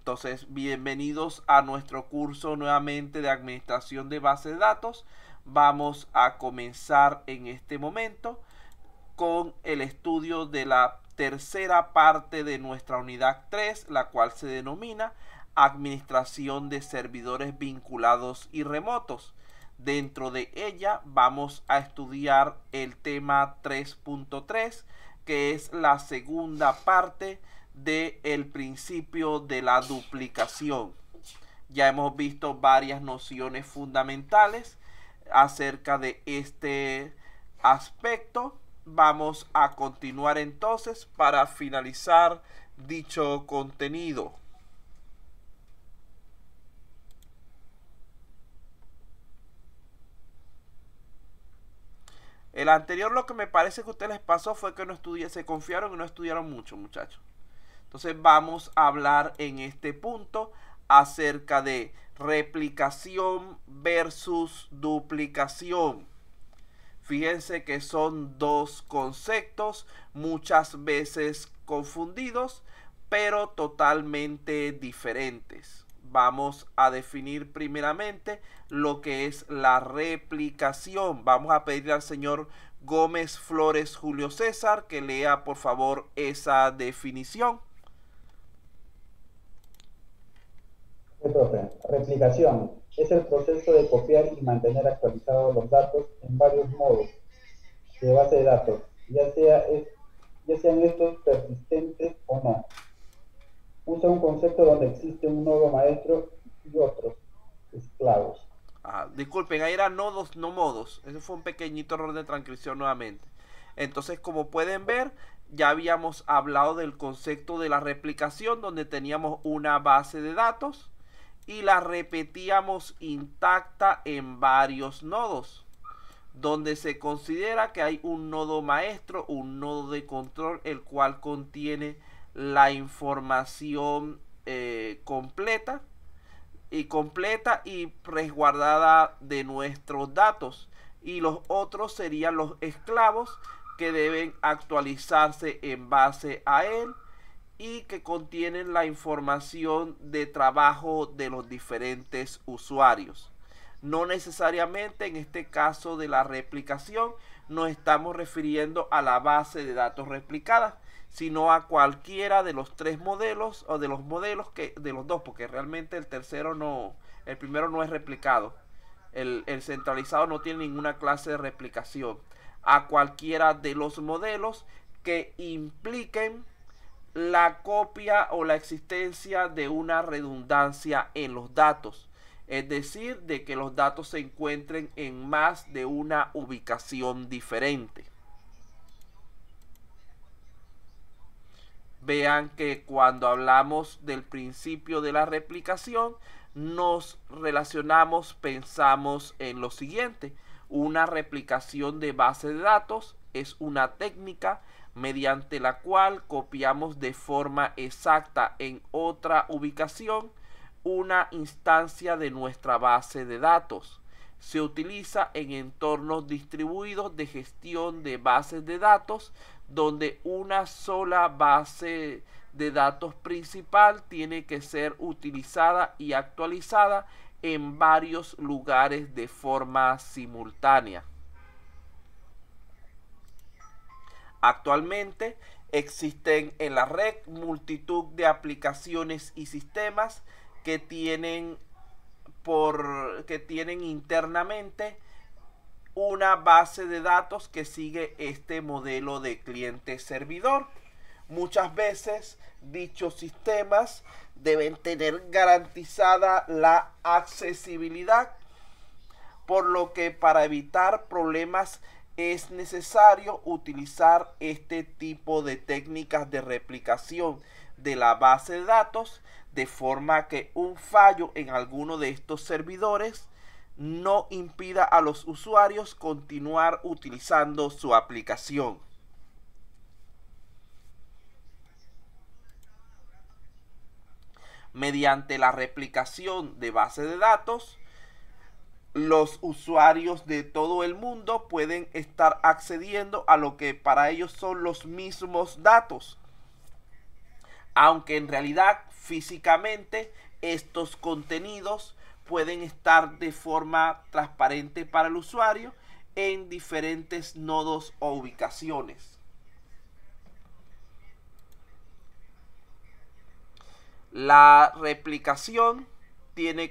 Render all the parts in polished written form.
Entonces, bienvenidos a nuestro curso nuevamente de administración de bases de datos. Vamos a comenzar en este momento con el estudio de la tercera parte de nuestra unidad 3, la cual se denomina Administración de servidores vinculados y remotos. Dentro de ella vamos a estudiar el tema 3.3, que es la segunda parte del principio de la duplicación. Ya hemos visto varias nociones fundamentales acerca de este aspecto. Vamos a continuar entonces para finalizar dicho contenido. El anterior, lo que me parece que a ustedes les pasó fue que se confiaron y no estudiaron mucho, muchachos. Entonces vamos a hablar en este punto acerca de replicación versus duplicación. Fíjense que son dos conceptos muchas veces confundidos, pero totalmente diferentes. Vamos a definir primeramente lo que es la replicación. Vamos a pedirle al señor Gómez Flores Julio César que lea por favor esa definición. Profe, replicación es el proceso de copiar y mantener actualizados los datos en varios modos de base de datos, ya sean estos persistentes o no. Usa un concepto donde existe un nodo maestro y otros esclavos. Disculpen, ahí eran nodos, no modos. Ese fue un pequeñito error de transcripción nuevamente. Entonces, como pueden ver, ya habíamos hablado del concepto de la replicación, donde teníamos una base de datos y la repetíamos intacta en varios nodos, donde se considera que hay un nodo maestro, un nodo de control, el cual contiene la información completa y resguardada de nuestros datos, y los otros serían los esclavos que deben actualizarse en base a él y que contienen la información de trabajo de los diferentes usuarios. No necesariamente en este caso de la replicación nos estamos refiriendo a la base de datos replicada, sino a cualquiera de los tres modelos o de los modelos de los dos, porque realmente el primero no es replicado. El centralizado no tiene ninguna clase de replicación. A cualquiera de los modelos que impliquen la copia o la existencia de una redundancia en los datos, es decir, de que los datos se encuentren en más de una ubicación diferente. Vean que cuando hablamos del principio de la replicación, nos relacionamos, pensamos en lo siguiente: una replicación de base de datos es una técnica mediante la cual copiamos de forma exacta en otra ubicación una instancia de nuestra base de datos. Se utiliza en entornos distribuidos de gestión de bases de datos, donde una sola base de datos principal tiene que ser utilizada y actualizada en varios lugares de forma simultánea. Actualmente existen en la red multitud de aplicaciones y sistemas que tienen internamente una base de datos que sigue este modelo de cliente-servidor. Muchas veces dichos sistemas deben tener garantizada la accesibilidad, por lo que para evitar problemas es necesario utilizar este tipo de técnicas de replicación de la base de datos, de forma que un fallo en alguno de estos servidores no impida a los usuarios continuar utilizando su aplicación. Mediante la replicación de base de datos, los usuarios de todo el mundo pueden estar accediendo a lo que para ellos son los mismos datos, aunque en realidad Físicamente, estos contenidos pueden estar de forma transparente para el usuario en diferentes nodos o ubicaciones. La replicación tiene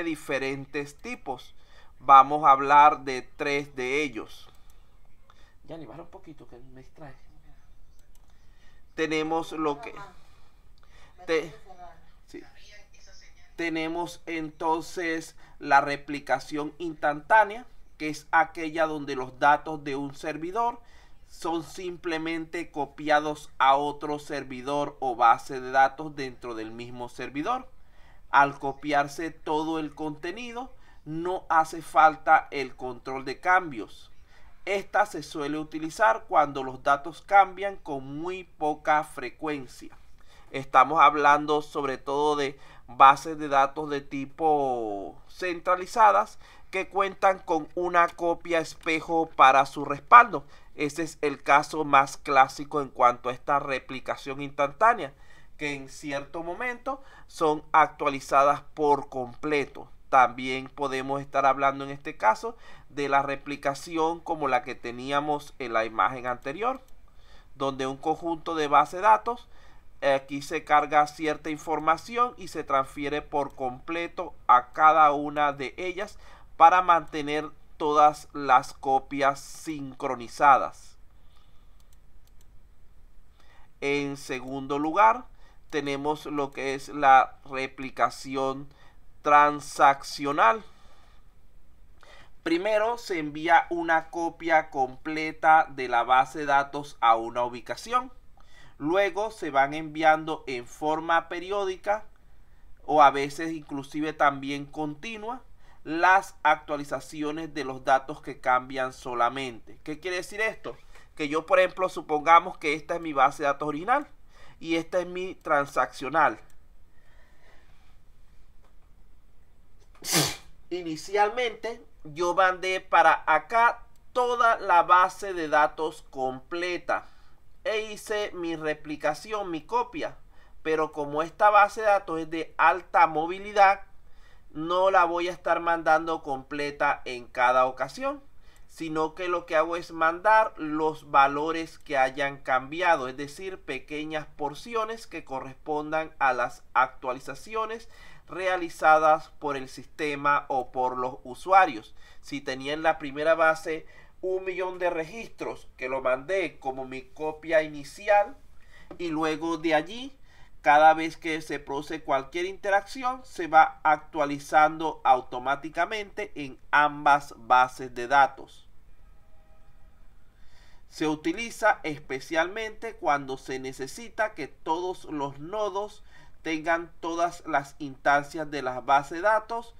diferentes tipos. Vamos a hablar de 3 de ellos. Ya ni baja un poquito que me distrae. Tenemos lo que... sí. Tenemos entonces la replicación instantánea, que es aquella donde los datos de un servidor son simplemente copiados a otro servidor o base de datos dentro del mismo servidor. Al copiarse todo el contenido, no hace falta el control de cambios. Esta se suele utilizar cuando los datos cambian con muy poca frecuencia. Estamos hablando sobre todo de bases de datos de tipo centralizadas que cuentan con una copia espejo para su respaldo. Ese es el caso más clásico en cuanto a esta replicación instantánea, que en cierto momento son actualizadas por completo. También podemos estar hablando en este caso de la replicación como la que teníamos en la imagen anterior, donde un conjunto de base de datos, aquí se carga cierta información y se transfiere por completo a cada una de ellas para mantener todas las copias sincronizadas. En segundo lugar, tenemos lo que es la replicación transaccional. Primero se envía una copia completa de la base de datos a una ubicación. Luego se van enviando en forma periódica o a veces inclusive también continua las actualizaciones de los datos que cambian solamente. ¿Qué quiere decir esto? Que yo, por ejemplo, supongamos que esta es mi base de datos original y esta es mi transaccional. Inicialmente yo mandé para acá toda la base de datos completa e hice mi replicación, mi copia, pero como esta base de datos es de alta movilidad, no la voy a estar mandando completa en cada ocasión, sino que lo que hago es mandar los valores que hayan cambiado, es decir, pequeñas porciones que correspondan a las actualizaciones realizadas por el sistema o por los usuarios. Si tenía en la primera base 1.000.000 de registros, que lo mandé como mi copia inicial, y luego de allí cada vez que se produce cualquier interacción se va actualizando automáticamente en ambas bases de datos. Se utiliza especialmente cuando se necesita que todos los nodos tengan todas las instancias de las bases de datos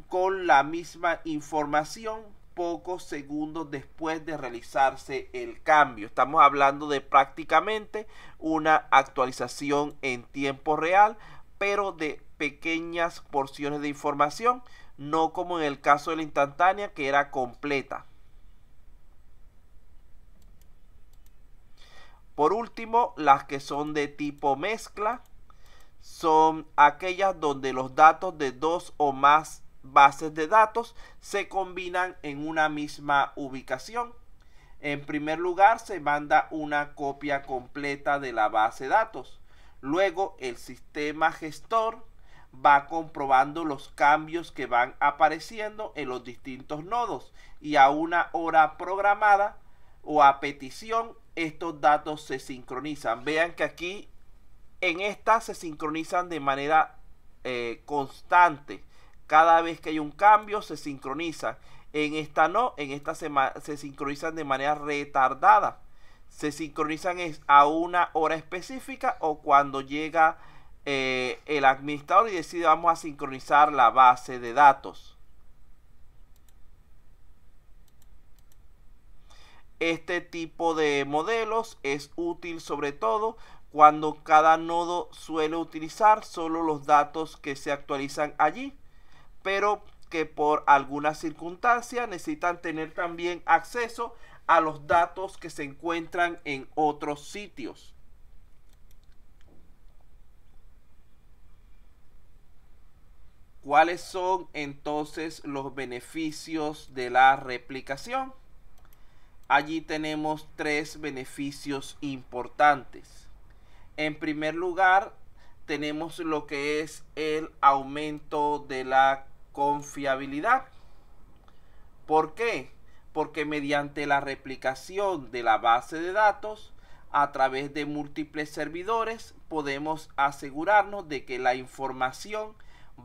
con la misma información pocos segundos después de realizarse el cambio. Estamos hablando de prácticamente una actualización en tiempo real, pero de pequeñas porciones de información, no como en el caso de la instantánea, que era completa. Por último, las que son de tipo mezcla son aquellas donde los datos de dos o más bases de datos se combinan en una misma ubicación. En primer lugar, se manda una copia completa de la base de datos. Luego, el sistema gestor va comprobando los cambios que van apareciendo en los distintos nodos y a una hora programada o a petición, estos datos se sincronizan. Vean que aquí en esta se sincronizan de manera constante. Cada vez que hay un cambio se sincronizan. En esta no, en esta se sincronizan de manera retardada. Se sincronizan a una hora específica o cuando llega el administrador y decide vamos a sincronizar la base de datos. Este tipo de modelos es útil sobre todo cuando cada nodo suele utilizar solo los datos que se actualizan allí, pero que por alguna circunstancia necesitan tener también acceso a los datos que se encuentran en otros sitios. ¿Cuáles son entonces los beneficios de la replicación? Allí tenemos 3 beneficios importantes. En primer lugar, tenemos lo que es el aumento de la confiabilidad. ¿Por qué? Porque mediante la replicación de la base de datos a través de múltiples servidores podemos asegurarnos de que la información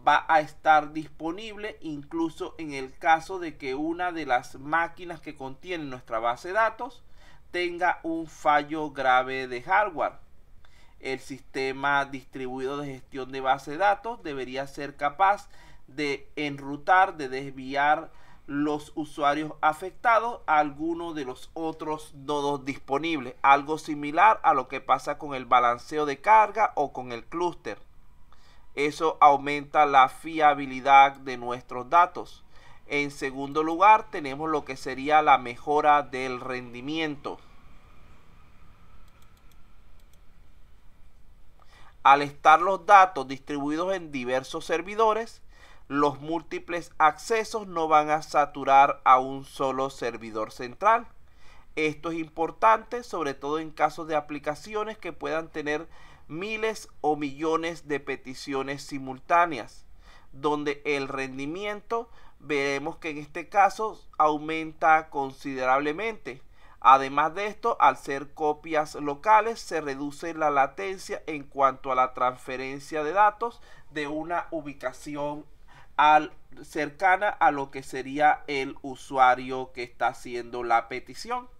va a estar disponible incluso en el caso de que una de las máquinas que contiene nuestra base de datos tenga un fallo grave de hardware. El sistema distribuido de gestión de base de datos debería ser capaz de enrutar, de desviar los usuarios afectados a alguno de los otros nodos disponibles, algo similar a lo que pasa con el balanceo de carga o con el clúster. Eso aumenta la fiabilidad de nuestros datos. En segundo lugar, tenemos lo que sería la mejora del rendimiento. Al estar los datos distribuidos en diversos servidores, los múltiples accesos no van a saturar a un solo servidor central. Esto es importante, sobre todo en casos de aplicaciones que puedan tener miles o millones de peticiones simultáneas, donde el rendimiento veremos que en este caso aumenta considerablemente. Además de esto, al ser copias locales, se reduce la latencia en cuanto a la transferencia de datos de una ubicación cercana a lo que sería el usuario que está haciendo la petición.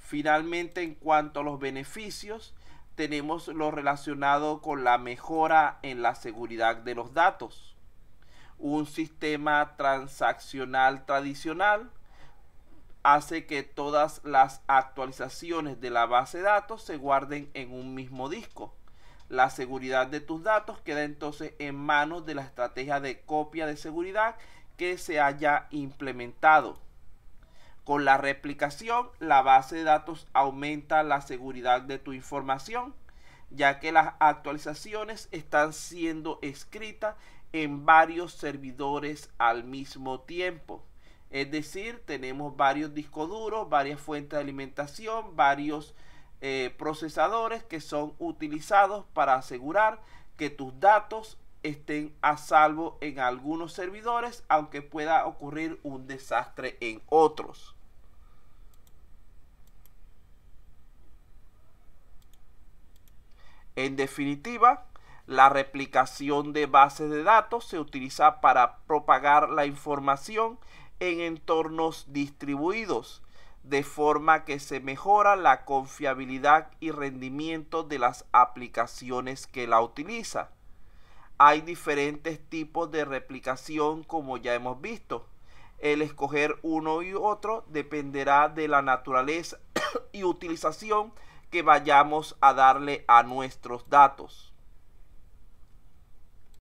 Finalmente, en cuanto a los beneficios, tenemos lo relacionado con la mejora en la seguridad de los datos. Un sistema transaccional tradicional hace que todas las actualizaciones de la base de datos se guarden en un mismo disco. La seguridad de tus datos queda entonces en manos de la estrategia de copia de seguridad que se haya implementado. Con la replicación, la base de datos aumenta la seguridad de tu información, ya que las actualizaciones están siendo escritas en varios servidores al mismo tiempo. Es decir, tenemos varios discos duros, varias fuentes de alimentación, varios procesadores que son utilizados para asegurar que tus datos estén a salvo en algunos servidores, aunque pueda ocurrir un desastre en otros. En definitiva, la replicación de bases de datos se utiliza para propagar la información en entornos distribuidos, de forma que se mejora la confiabilidad y rendimiento de las aplicaciones que la utilizan. Hay diferentes tipos de replicación, como ya hemos visto. El escoger uno y otro dependerá de la naturaleza y utilización que vayamos a darle a nuestros datos.